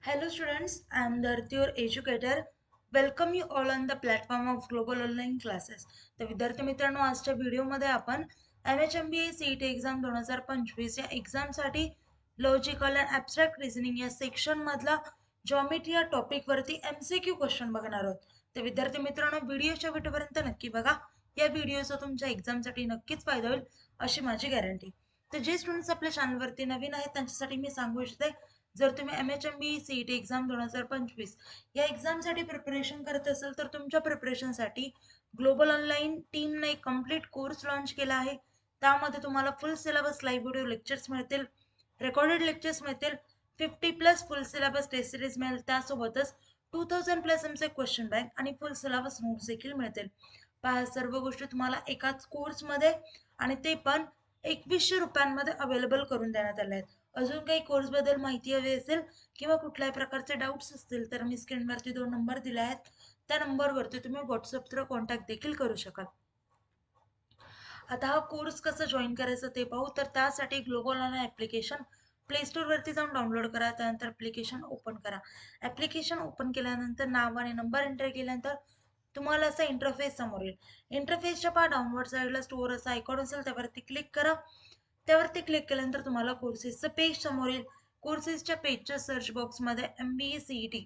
Hello students, I am Dharti, your educator. Welcome you all on the platform of Global Online Classes. तर विद्यार्थी मित्रांनो, आजच्या व्हिडिओमध्ये आपण MHMBA CET एक्झाम 2025 या एक्झामसाठी लॉजिकल अँड ॲब्स्ट्रॅक्ट रिझनिंग या सेक्शन मधला जॉमेट्री या टॉपिक वरती MCQ क्वेश्चन बघणार आहोत. तर विद्यार्थी मित्रांनो, व्हिडिओच्या भेटपर्यंत नक्की बघा. या व्हिडिओचा तुमच्या एक्झामसाठी नक्कीच फायदा होईल अशी माझी गॅरंटी. तर जे स्टुडंट्स आपल्या चॅनलवरती नवीन आहेत त्यांच्यासाठी मी सांगू इच्छिते, जर तुम्ही MHMB CET एक्झाम 2025 या एक्झामसाठी प्रिपरेशन करत असाल तर तुमच्या प्रिपरेशनसाठी ग्लोबल ऑनलाईन टीमने एक कम्प्लीट कोर्स लॉन्च केला आहे. त्यामध्ये तुम्हाला फुल सिलेबस लाईव्ह व्हिडिओ लेक्चर्स मिळतील, रेकॉर्डेड लेक्चर्स मिळतील, 50+ फुल सिलेबस टेस्ट सिरीज मिळेल, त्यासोबतच 2000+ एमचे क्वेश्चन बँक आणि फुल सिलेबस नोट्स देखील मिळतील. पहा, सर्व गोष्टी तुम्हाला एकाच कोर्समध्ये आणि ते पण 2100 रुपयांमध्ये अवेलेबल करून देण्यात आले आहेत. अजून काही कोर्स बद्दल माहिती हवी असेल किंवा कुठल्याही प्रकारचे डाऊट्स असतील तर मी स्क्रीनवरती 2 नंबर दिले आहेत, त्या नंबरवरती तुम्ही व्हॉट्सअप थ्रू कॉन्टॅक्ट देखील करू शकाल. आता हा कोर्स कसा जॉईन करायचा ते पाहू. तर त्यासाठी ग्लोबल ऑनलाईन ॲप्लिकेशन प्ले स्टोअरवरती जाऊन डाउनलोड करा. त्यानंतर ॲप्लिकेशन ओपन करा. ॲप्लिकेशन ओपन केल्यानंतर नाव आणि नंबर एंटर केल्यानंतर तुम्हाला असा इंटरफेस समोर येईल. इंटरफेसच्या पहा डाऊनलोड साईडला स्टोअर असा आयकॉन असेल, त्यावरती क्लिक करा. त्यावरती क्लिक केल्यानंतर तुम्हाला कोर्सेसचं पेज समोर येईल. कोर्सेसच्या पेजच्या सर्च बॉक्समध्ये MBA CET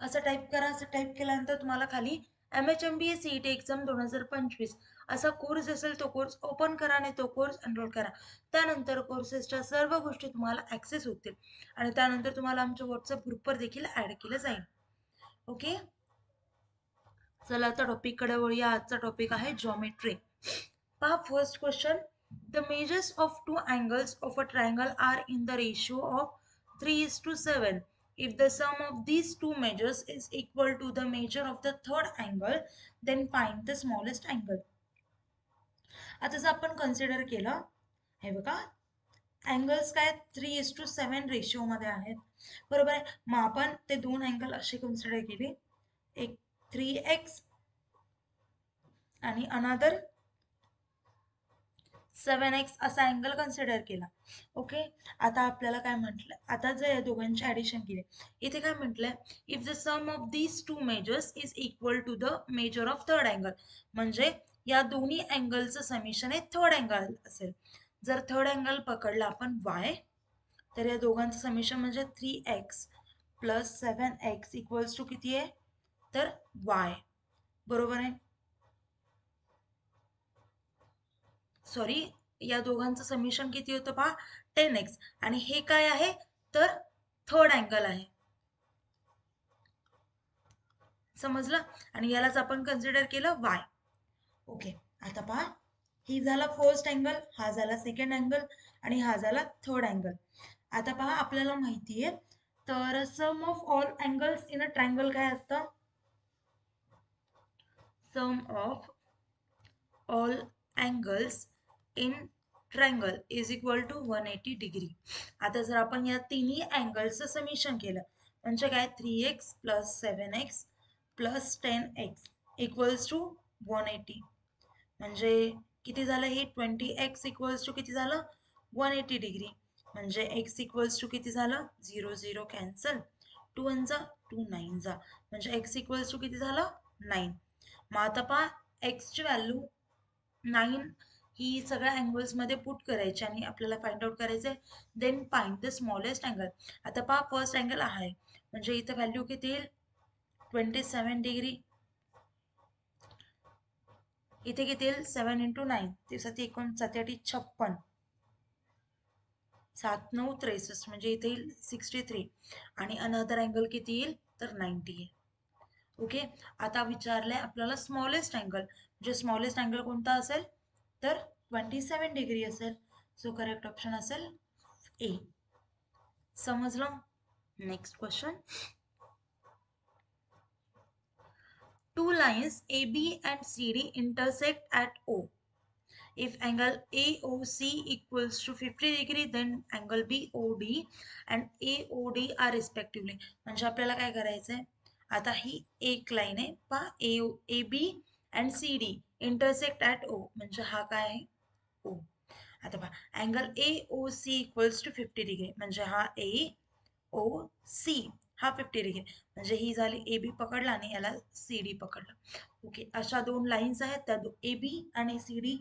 असं टाईप करा. असं टाईप केल्यानंतर तुम्हाला खाली MHMBA CET एक्झाम 2025 असा कोर्स असेल, तो कोर्स ओपन करा आणि तो कोर्स एनरोल करा. त्यानंतर कोर्सेसच्या सर्व गोष्टी तुम्हाला ॲक्सेस होतील आणि त्यानंतर तुम्हाला आमच्या व्हॉट्सअप ग्रुपवर देखील ॲड केलं जाईल. ओके, चला आता टॉपिककडे वळूया. आजचा टॉपिक आहे जॉमेट्री. पहा, first question, the measures of two angles of a triangle are in the ratio of 3:7. If the sum of these two measures is equal to the measure of the third angle, then find the smallest angle. आता जर आपण consider केलं, हे बघा, angles काय 3:7 ratio मध्ये आहेत, बरोबर आहे. मग आपण ते दोन अँगल असे कन्सिडर केले, एक 3x आणि अनदर 7x असा अँगल कन्सिडर केला. ओके, आता आपल्याला काय म्हटलं, आता जर या दोघांची ऍडिशन केली, इथे काय म्हटलंय, if the sum of these two measures is equal to the measure of third angle, म्हणजे या दोन्ही अँगलचं समेशन हे थर्ड अँगल असेल. जर थर्ड अँगल पकडला आपण y, तर या दोघांचं समेशन म्हणजे 3x plus 7x equals to किती आहे, तर y, बरोबर आहे. सॉरी, या दोघांचं समेशन किती होतं पहा, 10x, आणि हे काय आहे तर थर्ड अँगल आहे. समजलं, आणि यालाच आपण कन्सिडर केलं y. ओके, आता पहा, ही झाला फर्स्ट अँगल, हा झाला सेकंड अँगल आणि हा झाला थर्ड अँगल. आता पहा, आपल्याला माहिती आहे, तर sum of all angles in a triangle काय असतं, sum of all angles in triangle is equal to 180 degree. आता जर आपण या तिन्ही अँगलचं समेशन केलं, म्हणजे काय, 3x plus 7x plus 10x equals to 180, म्हणजे किती झालं हे, 20x इक्वल्स टू किती झालं, 180 डिग्री, म्हणजे x इक्वल्स टू किती झालं, 0 0 कॅन्सल, 2 1 जा 2 9 जा, म्हणजे x इक्वल्स टू किती झालं, 9. मग आता पहा, x ची व्हॅल्यू 9 ही सगळ्या अँगल्स मध्ये पुट करायची आणि आपल्याला फाइंड आउट करायचंय, then find the smallest angle. आता पहा, फर्स्ट अँगल आहे, म्हणजे इथं व्हॅल्यू किती येईल, 27 डिग्री, इथे किती येईल, 7 × 9 दिवसात 59 56 7 9 63, म्हणजे इथे येईल 63, आणि अनदर अँगल किती येईल तर 90 येईल. ओके, आता विचारलंय आपल्याला स्मॉलेस्ट अँगल, म्हणजे स्मॉलेस्ट अँगल कोणता असेल तर 27 डिग्री असेल. सो करेक्ट ऑप्शन असेल ए. समजलं. Next question, two lines AB and CD intersect at O. If angle AOC equals to 50 degree, then angle BOD and AOD are respectively. म्हणजे आपल्याला काय करायचंय, आता ही एक लाईन आहे पहा, AB and CD intersect at O, म्हणजे हा काय आहे O. आता पहा, angle AOC equals to 50 degree, म्हणजे हा A ओ सी हा 50 डिग्री, म्हणजे ही झाली ए बी पकडला आणि याला सी डी पकडलं. ओके, अशा दोन लाईन्स आहेत, त्या ए बी आणि सी डी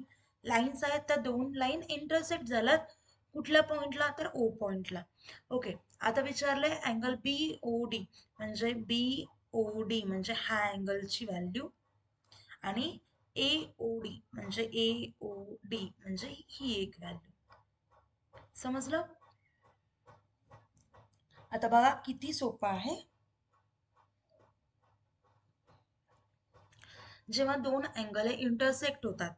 लाईन्स आहेत, त्या दोन लाईन इंटरसेक्ट झाल्यात कुठल्या पॉइंटला, तर ओ पॉइंटला. ओके, आता विचारलंय अँगल बी ओ डी, म्हणजे बी ओ डी म्हणजे हा अँगलची व्हॅल्यू, आणि ए ओ डी म्हणजे ए ओ डी म्हणजे ही एक व्हॅल्यू. समजलं? आता बघा किती सोपं आहे. जेव्हा दोन अँगल इंटरसेक्ट होतात,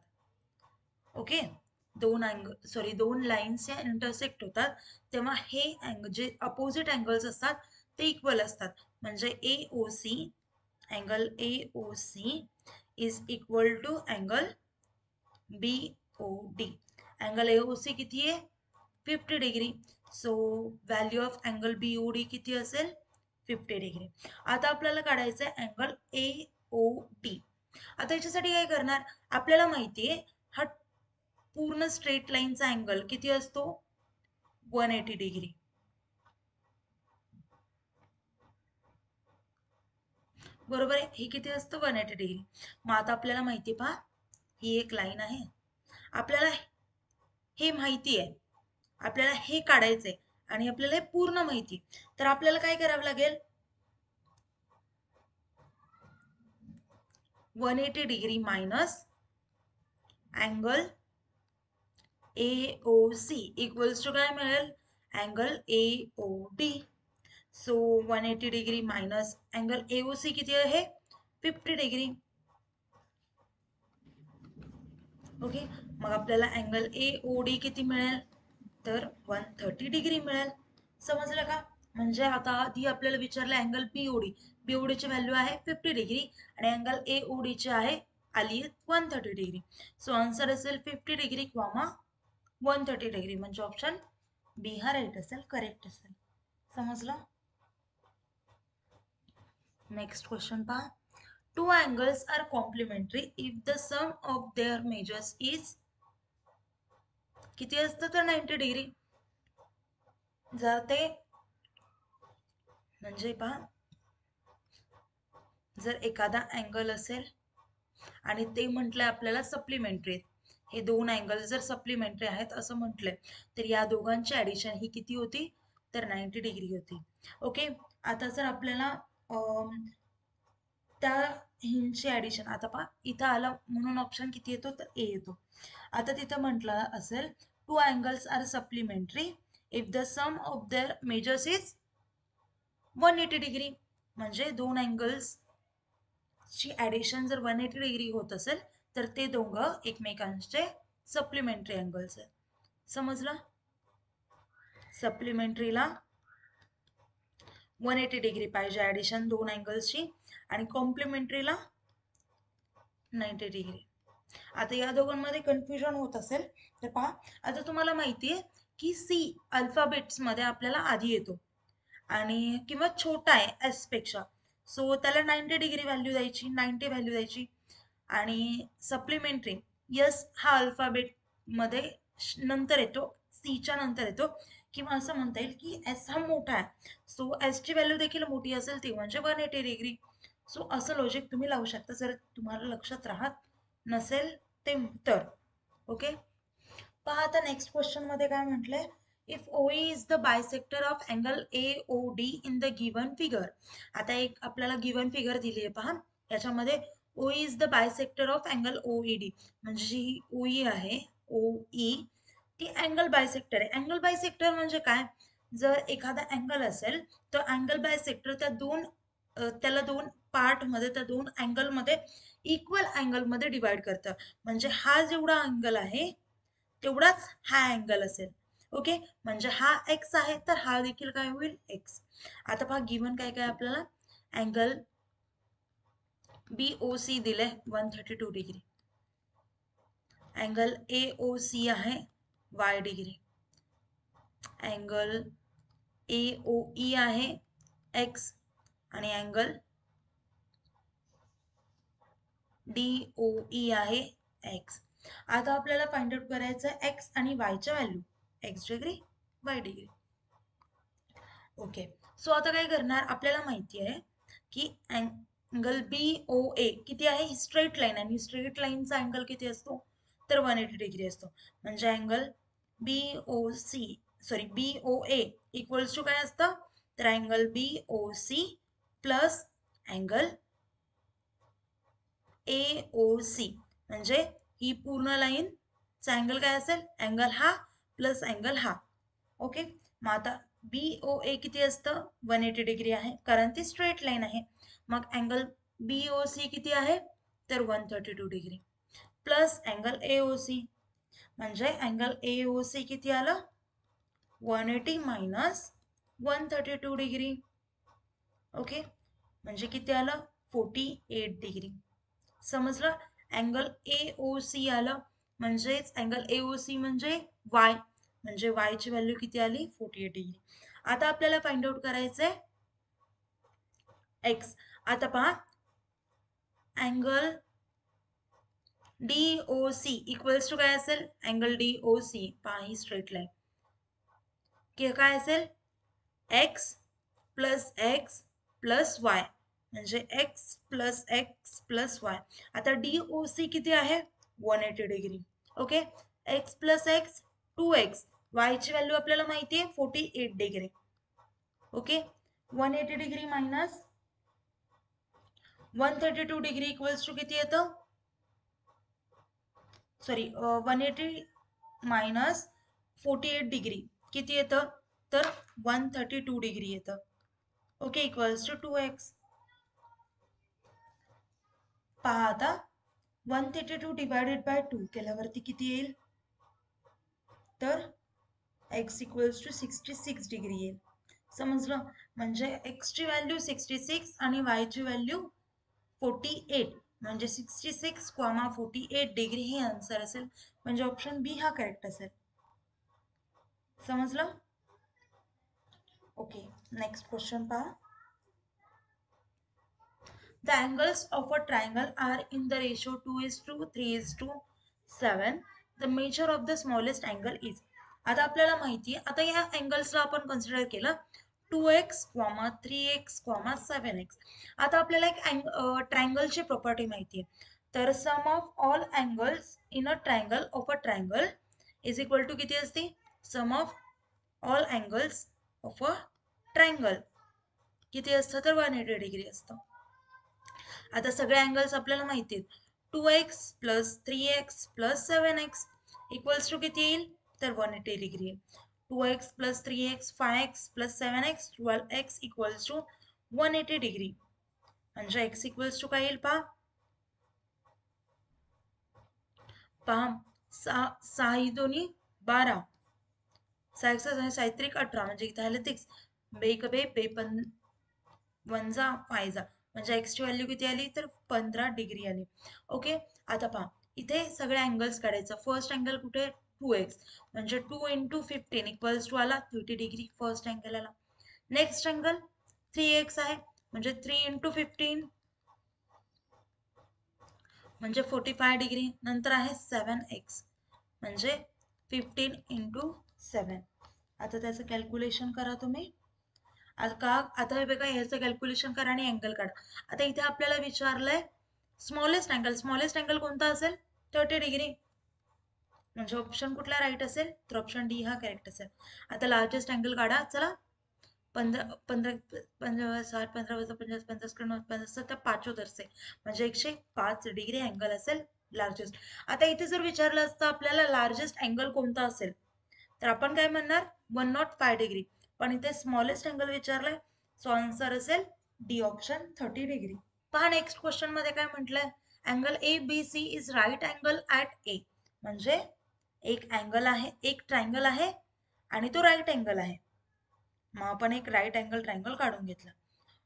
ओके, दोन लाईन्स या इंटरसेक्ट होतात, तेव्हा हे जे अपोजिट अँगल्स असतात ते इक्वल असतात. म्हणजे A O C, angle A O C is equal to angle B O D. Angle A O C किती आहे? 50 degree. So value of angle B O D किती असेल? 50 डिग्री. आता आपल्याला काढायचं आहे अँगल ए ओ डी. आता याच्यासाठी काय करणार, आपल्याला माहितीये हा पूर्ण स्ट्रेट लाईनचा अँगल किती असतो? 180 डिग्री. बरोबर आहे, हे किती असतं? 180 डिग्री. मग आता आपल्याला माहितीये पहा, ही एक लाईन आहे, आपल्याला हे माहिती आहे, आपल्याला हे काढायचंय आणि आपल्याला हे पूर्ण माहिती, तर आपल्याला काय करावं लागेल? 180 degree minus angle A O C equals to काय मिळेल? Angle A O D. So 180 degree minus angle A O C किती आहे? 50 डिग्री. ओके, मग आपल्याला अँगल ए ओ डी किती मिळेल? तर 130 डिग्री मिळेल. समजलं का? म्हणजे आता आधी आपल्याला विचारलं अँगल बीओडी, बीओडीची व्हॅल्यू आहे 50 डिग्री आणि अँगल ए ओ ची आहे आली 130 डिग्री. सो आन्सर असेल 50 डिग्री कॉमा 130 डिग्री, म्हणजे ऑप्शन बी हा राईट असेल, करेक्ट असेल. समजलं? नेक्स्ट क्वेश्चन पहा. Two angles are complementary if the sum of their measures is किती असतं? तर 90 डिग्री. जर ते म्हणजे पहा, जर एखादा अँगल असेल आणि ते म्हटलंय आपल्याला सप्लिमेंटरी, हे दोन अँगल जर सप्लिमेंटरी आहेत असं म्हटलंय, तर या दोघांची ऍडिशन ही किती होती? तर 90 डिग्री होती. ओके, आता जर आपल्याला त्या हिंची ऍडिशन, आता पहा इथं आलं म्हणून ऑप्शन किती येतो? तर ए येतो. आता तिथं म्हटलं असेल two angles are supplementary if the sum of their measures is 180 degree, म्हणजे दोन अँगल्स ची ऍडिशन जर 180 डिग्री होत असेल तर ते दोघं एकमेकांचे सप्लिमेंटरी अँगल्स आहेत. समजलं? सप्लिमेंटरीला 180 डिग्री पाहिजे ऍडिशन दोन अँगल्सची आणि कॉम्प्लिमेंटरीला 90 डिग्री. आता या दोघांमध्ये कन्फ्युजन होत असेल तर पहा, आता तुम्हाला माहितीये की सी अल्फाबेट्स मध्ये आपल्याला आधी येतो आणि किंवा छोटा आहे एस पेक्षा, सो त्याला 90 डिग्री व्हॅल्यू द्यायची, 90 व्हॅल्यू द्यायची. आणि सप्लिमेंटरी यस हा अल्फाबेट मध्ये नंतर येतो, सीच्या नंतर येतो, किंवा असं म्हणता येईल की एस हा मोठा आहे, सो एस ची व्हॅल्यू देखील मोठी असेल ती म्हणजे 180 डिग्री. सो असं लॉजिक तुम्ही लावू शकता जर तुम्हाला लक्षात राहत नसेल ते तर. ओके, पहा आता नेक्स्ट क्वेश्चन मध्ये काय म्हटलंय, if OE is the bisector of angle AOD in the given figure. आता एक आपल्याला गिवन फिगर दिली आहे पहा, याच्यामध्ये OE is the bisector of angle OED, म्हणजे जी OE आहे OE ती अँगल बायसेक्टर आहे. अँगल बायसेक्टर म्हणजे काय? जर एखादा अँगल असेल तर अँगल बायसेक्टर त्याला दोन पार्ट मध्ये, त्या दोन अँगल मध्ये इक्वल अँगल मध्ये डिवाइड करतं. म्हणजे हा जेवढा अँगल आहे तेवढाच हा अँगल असेल. ओके, म्हणजे हा एक्स आहे तर हा देखील काय होईल? एक्स. आता पहा गिवन काय काय आपल्याला, अँगल BOC दिले 132 डिग्री, अँगल AOC आहे y डिग्री, अँगल AOE आहे x आणि अँगल DOE आहे x. आता आपल्याला फाइंड आउट करायचं x आणि y च्या value, x degree y degree. Okay. So आता काय करणार, आपल्याला माहिती आहे की अँगल BOA किती आहे, ही स्ट्रेट लाईन आणि स्ट्रेट लाईनचा अँगल किती असतो, तर 180 डिग्री असतो. म्हणजे अँगल BOA इक्वल्स टू काय असतं, तर angle BOC plus angle AOC, म्हणजे ही पूर्ण लाईनचा अँगल काय असेल, अँगल हा प्लस अँगल हा. ओके. मग आता BOA किती असतं, 180 डिग्री आहे कारण ती स्ट्रेट लाईन आहे. मग अँगल BOC किती आहे, तर 132 डिग्री प्लस अँगल AOC, म्हणजे अँगल AOC किती आलं, 180 मायनस 132 डिग्री. ओके, म्हणजे किती आलं, 48 डिग्री. समजलं. अँगल AOC आलं, म्हणजेच अँगल AOC म्हणजे y, म्हणजे y ची व्हॅल्यू किती आली, 48 डिग्री. आता आपल्याला फाइंड आउट करायचंय x. आता पहा, अँगल DOC इक्वल्स टू काय असेल, अँगल DOC पहा ही स्ट्रेट लाईन काय असेल, x plus x plus y, म्हणजे x plus x plus y. आता DOC किती आहे, 180 degree. Okay, x plus x 2x, y ची व्हॅल्यू आपल्याला माहिती आहे 48 degree. Okay, 180 degree minus 132 degree equals to किती येतं, सॉरी 180 मायनस 48 डिग्री किती येतं, तर 132 डिग्री येतं. Okay, equals to 2x. पहा आता 132 डिवायडेड बाय 2 केल्यावरती किती येईल, तर x इक्वल्स टू 66 डिग्री येईल. समजलं. म्हणजे x ची व्हॅल्यू 66 आणि y ची व्हॅल्यू 48, म्हणजे 66, 48 डिग्री हे आन्सर असेल. म्हणजे ऑप्शन बी हा करेक्ट असेल. समजलं. ओके, नेक्स्ट क्वेश्चन पहा. The angles of a triangle are in the ratio 2:3:7. The measure of the smallest angle is. आता आपल्याला माहिती आहे, आता या अँगल्सला आपण कन्सिडर केलं 2x, 3x, 7x. आता आपल्याला एक ट्रायंगलची प्रॉपर्टी माहिती आहे, तर sum of all angles in a triangle of a triangle is equal to किती असते, sum of all angles of a triangle किती असतं, तर 180 डिग्री असतं. आता सगळे अँगल्स आपल्याला माहिती आहेत, 2x plus 3x plus 7x equals to किती येईल, तर 180 degree. 2x plus 3x 5x plus 7x 12x equals to 180 degree. म्हणजे x इक्वल्स टू काय येईल पहा, पहा 6 दोन्ही 12, 6 त्रिक 18, म्हणजे इथे आलं 6, बेक बे बे पण वंजा फायजा, म्हणजे x ची व्हॅल्यू किती आली, तर 15 डिग्री आली. ओके, आता पहा इथे सगळे अँगल्स काढायचं. फर्स्ट अँगल कुठे, 2x, म्हणजे 2 इंटू 15 इक्वल्स टू आला 30 डिग्री फर्स्ट अँगल आला. नेक्स्ट अँगल 3x आहे, म्हणजे 3 इंटू 15 म्हणजे 45 डिग्री. नंतर आहे 7x, म्हणजे 15 इंटू 7. आता त्याचं कॅल्क्युलेशन करा तुम्ही. आता हे बघा, ह्याचं कॅल्क्युलेशन करा आणि अँगल काढा. आता इथे आपल्याला विचारलंय स्मॉलेस्ट अँगल. स्मॉलेस्ट अँगल कोणता असेल, 30 डिग्री, म्हणजे ऑप्शन कुठला राईट असेल, तर ऑप्शन डी हा करेक्ट असेल. आता लार्जेस्ट अँगल काढा. चला, 15 15 15 60 15 50 50 50 तर 5 धरसे, म्हणजे 105 डिग्री अँगल असेल लार्जेस्ट. आता इथे जर विचारलं असतं आपल्याला लार्जेस्ट अँगल कोणता असेल, तर आपण काय म्हणणार, 105 डिग्री. पण इथे स्मॉलेस्ट अँगल विचारलाय, सो आन्सर असेल डी ऑप्शन 30 डिग्री. पहा नेक्स्ट क्वेश्चन मध्ये काय म्हटलंय, angle ABC is right angle at A, म्हणजे एक अँगल आहे, एक ट्रायंगल आहे आणि तो राईट अँगल आहे. मग आपण एक राईट अँगल ट्रायंगल काढून घेतला.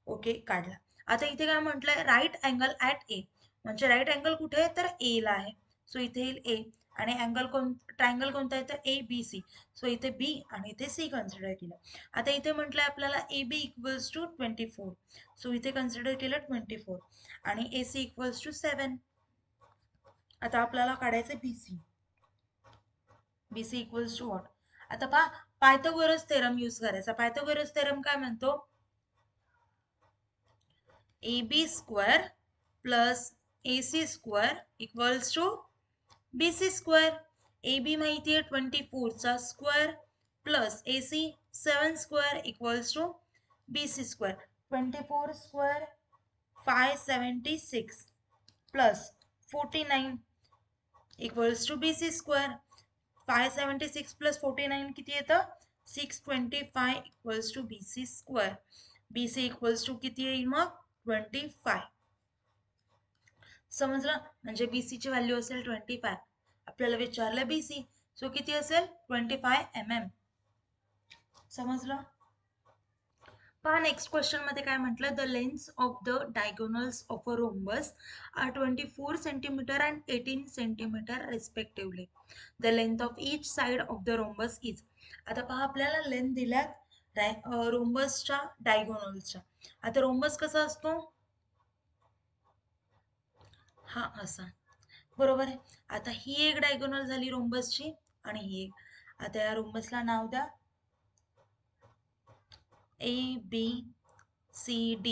ओके, काढला. आता इथे काय म्हटलंय, राईट अँगल ऍट ए, म्हणजे राईट अँगल कुठे आहे, तर ए ला आहे. सो इथे येईल ए, आणि अँगल ट्रायंगल कोणता आहे, तर ABC. सो इथे बी आणि इथे सी कन्सिडर केलं. आता इथे म्हटलंय आपल्याला AB इक्वल्स टू 24, सो इथे कन्सिडर केलं 24, आणि AC इक्वल्स टू 7. आता आपल्याला काढायचं BC. BC equals to what, आता पहा पायथागोरस थेरम यूज करायचा. पायथागोरस थेरम काय म्हणतो, AB square plus AC square equals to BC square. AB माहिती आहे 24 चा square plus AC 7 square equals to BC square. 24 square 576 plus 49 equals to BC square. 576 plus 49 किती येतं, 625 equals to BC square. BC equals to किती येईल मग, 25. समजलं, म्हणजे BC ची व्हॅल्यू असेल 25. आपल्याला विचारलं BC, सो किती असेल 25 mm. समजलं. पहा नेक्स्ट क्वेश्चन मध्ये काय म्हटलं, the lengths of the diagonals of a rhombus are 24 centimetre and 18 centimetre respectively. The length of each side of the rhombus is. आता पहा आपल्याला लेंथ दिल्यात रोम्बसच्या डायगोनल्सच्या. आता रोम्बस कसा असतो, हा असा, बरोबर आहे. आता ही एक डायगोनल झाली रोम्बसची आणि ही एक. आता या रोम्बसला नाव द्या ABCD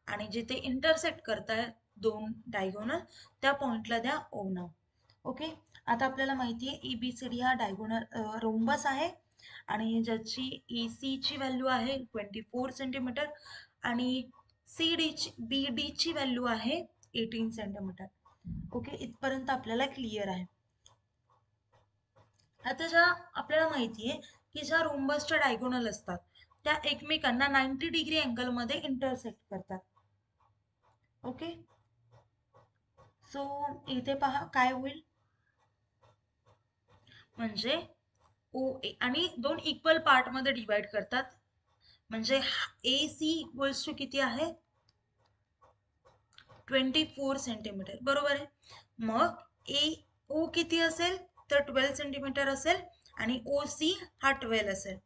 आणि जिथे इंटरसेक्ट करताय दोन डायगोनल त्या पॉइंटला द्या O नाव. ओके. आता आपल्याला माहिती आहे ABCD हा डायगोनल रोम्बस आहे आणि ज्याची AC ची व्हॅल्यू आहे 24 सेंटीमीटर आणि BD ची व्हॅल्यू आहे 18 सेंटीमीटर. ओके, इथपर्यंत आपल्याला क्लिअर आहे. आता ज्या आपल्याला माहिती आहे की ज्या रोम्बसच्या डायगोनल असतात त्या एकमेकांना 90 डिग्री अँगल मध्ये इंटरसेक्ट करतात. ओके, सो इथे पहा काय होईल, म्हणजे OA आणि दोन इक्वल पार्ट मध्ये डिवाइड करतात. म्हणजे AC इक्वल्स टू किती आहे 24 सेंटीमीटर, बरोबर आहे. मग AO किती असेल तर 12 सेंटीमीटर असेल आणि OC हा 12 असेल.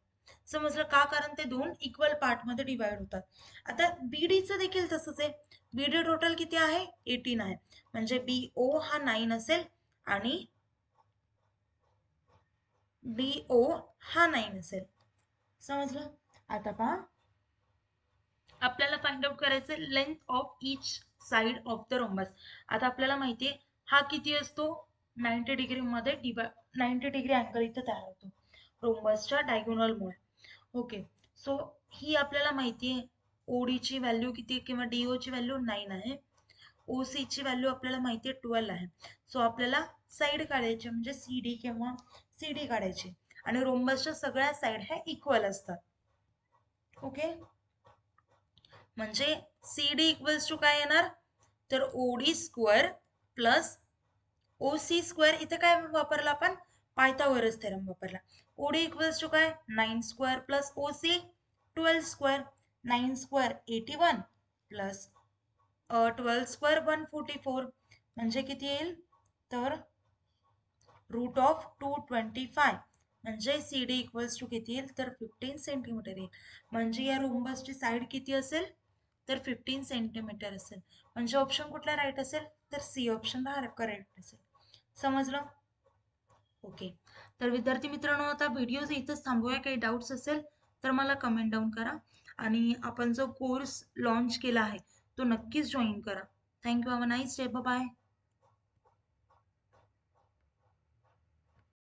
समजलं का, कारण ते दोन इक्वल पार्ट मध्ये डिवाइड होतात. आता BD चं देखील तसंच आहे. BD टोटल किती आहे 18 आहे, म्हणजे BO हा 9 असेल आणि DO हा 9 असेल. समजलं. आता पहा आपल्याला फाइंड आउट करायचं length of each side of the rhombus. आता आपल्याला माहिती आहे हा किती असतो 90 डिग्री मध्ये 90 डिग्री अँगल इथं तयार होतो रोम्बसच्या डायगोनल मुळे. ओके, सो ही आपल्याला माहिती आहे OD ची व्हॅल्यू किती किंवा DO ची व्हॅल्यू 9 आहे. OC ची व्हॅल्यू आपल्याला माहिती आहे 12 आहे. सो आपल्याला साइड काढायची म्हणजे CD किंवा CD काढायची आणि रोम्बसच्या सगळ्या साइड ह्या इक्वल असतात. ओके, म्हणजे CD इक्वल्स टू काय येणार तर OD square plus OC square. इथे काय वापरला आपण पायथागोरस थेरम वापरला. OD इक्वल्स टू काय 9 square plus OC 12 square. 9 square 81 plus 12 square 144 म्हणजे किती येईल तर रूट ऑफ 225 म्हणजे CD इक्वल्स टू किती येईल तर 15 सेंटीमीटर येईल. म्हणजे या रोम्बसची साइड किती असेल तर 15 सेंटीमीटर असेल. म्हणजे ऑप्शन कुठला राईट असेल तर C ऑप्शन हा करेक्ट असेल. समजलं. ओके, तर विद्यार्थी मित्रांनो आता व्हिडिओ इथंच थांबूया. काही डाऊट्स असेल तर मला कमेंट डाऊन करा आणि आपण जो कोर्स लॉन्च केला आहे तो नक्कीच जॉईन करा. Thank you. Have a nice day. Bye.